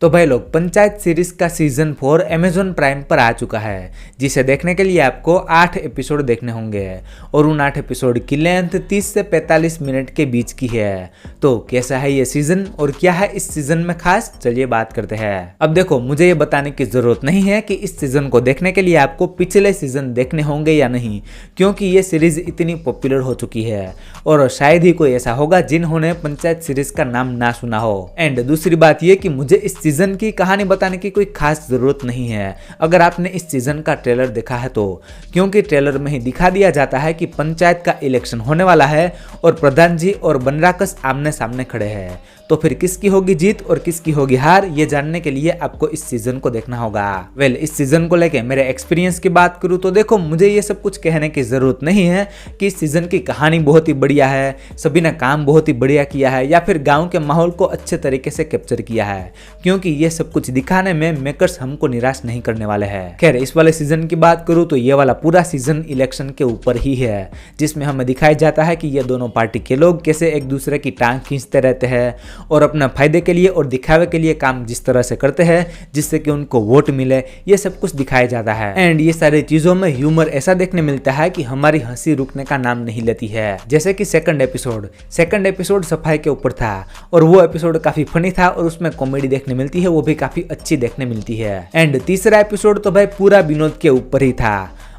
तो भाई लोग, पंचायत सीरीज का सीजन 4 अमेजॉन प्राइम पर आ चुका है, जिसे देखने के लिए आपको 8 एपिसोड देखने होंगे और उन 8 एपिसोड की लेंथ 30 से 45 मिनट के बीच की है। तो कैसा है ये सीजन और क्या है इस सीजन में खास, चलिए बात करते हैं। अब देखो, मुझे ये बताने की जरूरत नहीं है कि इस सीजन को देखने के लिए आपको पिछले सीजन देखने होंगे या नहीं, क्योंकि ये सीरीज इतनी पॉपुलर हो चुकी है और शायद ही कोई ऐसा होगा जिन्होंने पंचायत सीरीज का नाम ना सुना हो। एंड दूसरी बात ये कि मुझे इस सीजन की कहानी बताने की कोई खास जरूरत नहीं है अगर आपने इस सीजन का ट्रेलर देखा है तो, क्योंकि ट्रेलर में ही दिखा दिया जाता है कि पंचायत का इलेक्शन होने वाला है और प्रधान जी और बनराकस आमने सामने खड़े हैं। तो फिर किसकी होगी जीत और किसकी होगी हार, ये जानने के लिए आपको इस सीजन को देखना होगा। इस सीजन को लेके मेरे एक्सपीरियंस की बात करूँ तो देखो, मुझे ये सब कुछ कहने की जरूरत नहीं है कि इस सीजन की कहानी बहुत ही बढ़िया है, सभी ने काम बहुत ही बढ़िया किया है या फिर गाँव के माहौल को अच्छे तरीके से कैप्चर किया है, क्योंकि ये सब कुछ दिखाने में मेकर्स हमको निराश नहीं करने वाले हैं। खैर, इस वाले सीजन की बात करूँ तो ये वाला पूरा सीजन इलेक्शन के ऊपर ही है, जिसमें हमें दिखाया जाता है कि ये दोनों पार्टी के लोग कैसे एक दूसरे की टांग खींचते रहते हैं और अपना फायदे के लिए और दिखावे के लिए काम जिस तरह से करते हैं जिससे कि उनको वोट मिले, ये सब कुछ दिखाया जाता है। एंड ये सारी चीजों में ह्यूमर ऐसा देखने मिलता है कि हमारी हंसी रुकने का नाम नहीं लेती है। जैसे कि सेकंड एपिसोड सफाई के ऊपर था और वो एपिसोड काफी फनी था और उसमें कॉमेडी देखने मिलती है, वो भी काफी अच्छी देखने मिलती है। एंड तीसरा एपिसोड तो भाई पूरा विनोद के ऊपर ही था।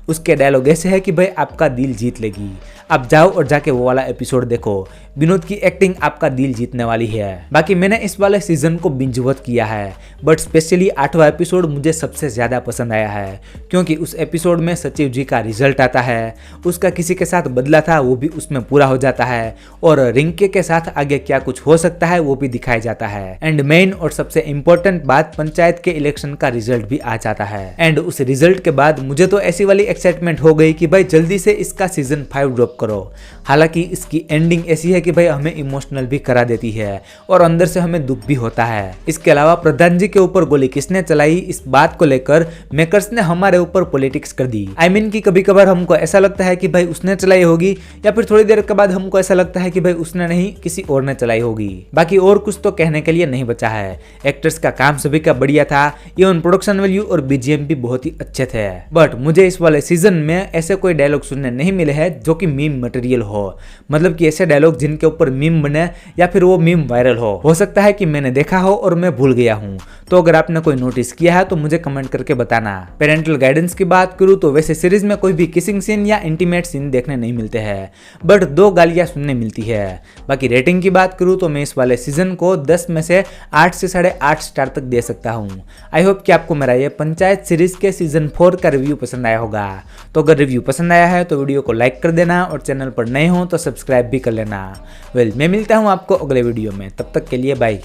उसके डायलॉग ऐसे है कि भाई आपका दिल जीत लेगी, आप जाओ और जाके वो वाला एपिसोड देखो, विनोद की एक्टिंग आपका दिल जीतने वाली है। बाकी मैंने इस वाले सीजन को बिंज वॉच किया है, बट स्पेशली 8वां एपिसोड मुझे सबसे ज्यादा पसंद आया है, क्योंकि उस एपिसोड में सचिव जी का रिजल्ट आता है, उसका किसी के साथ बदला था वो भी उसमें पूरा हो जाता है और रिंके के साथ आगे क्या कुछ हो सकता है वो भी दिखाया जाता है। एंड मेन और सबसे इम्पोर्टेंट बात, पंचायत के इलेक्शन का रिजल्ट भी आ जाता है। एंड उस रिजल्ट के बाद मुझे तो ऐसी वाली एक्साइटमेंट हो गई कि भाई जल्दी से इसका सीजन 5 ड्रॉप करो। हालांकि इसकी एंडिंग ऐसी है कि भाई हमें इमोशनल भी करा देती है और अंदर से हमें दुख भी होता है। इसके अलावा प्रधान जी के ऊपर गोली किसने चलाई, इस बात को लेकर मेकर्स ने हमारे ऊपर पॉलिटिक्स कर दी। आई मीन कि कभी कभार हमको ऐसा लगता है कि भाई उसने चलाई होगी या फिर थोड़ी देर के बाद हमको ऐसा लगता है कि भाई उसने नहीं, किसी और ने चलाई होगी। बाकी और कुछ तो कहने के लिए नहीं बचा है। एक्टर्स का काम सभी का बढ़िया था, इवन प्रोडक्शन वैल्यू और बीजीएम भी बहुत ही अच्छे थे। बट मुझे इस वाले सीजन में ऐसे कोई डायलॉग सुनने नहीं मिले हैं जो कि मीम मटेरियल हो, मतलब कि ऐसे डायलॉग जिनके ऊपर मीम बने या फिर वो मीम वायरल हो सकता है कि मैंने देखा हो और मैं भूल गया हूँ। तो अगर आपने कोई नोटिस किया है तो मुझे कमेंट करके बताना। पेरेंटल गाइडेंस की बात करूँ तो वैसे सीरीज में कोई भी किसिंग सीन या इंटीमेट सीन देखने नहीं मिलते हैं, बट 2 गालियां सुनने मिलती है। बाकी रेटिंग की बात करूँ तो मैं इस वाले सीजन को 10 में से 8 से 8.5 स्टार तक दे सकता हूँ। आई होप कि आपको मेरा ये पंचायत सीरीज के सीजन 4 का रिव्यू पसंद आया होगा। तो अगर रिव्यू पसंद आया है तो वीडियो को लाइक कर देना और चैनल पर नए हो तो सब्सक्राइब भी कर लेना। मैं मिलता हूँ आपको अगले वीडियो में, तब तक के लिए बाय।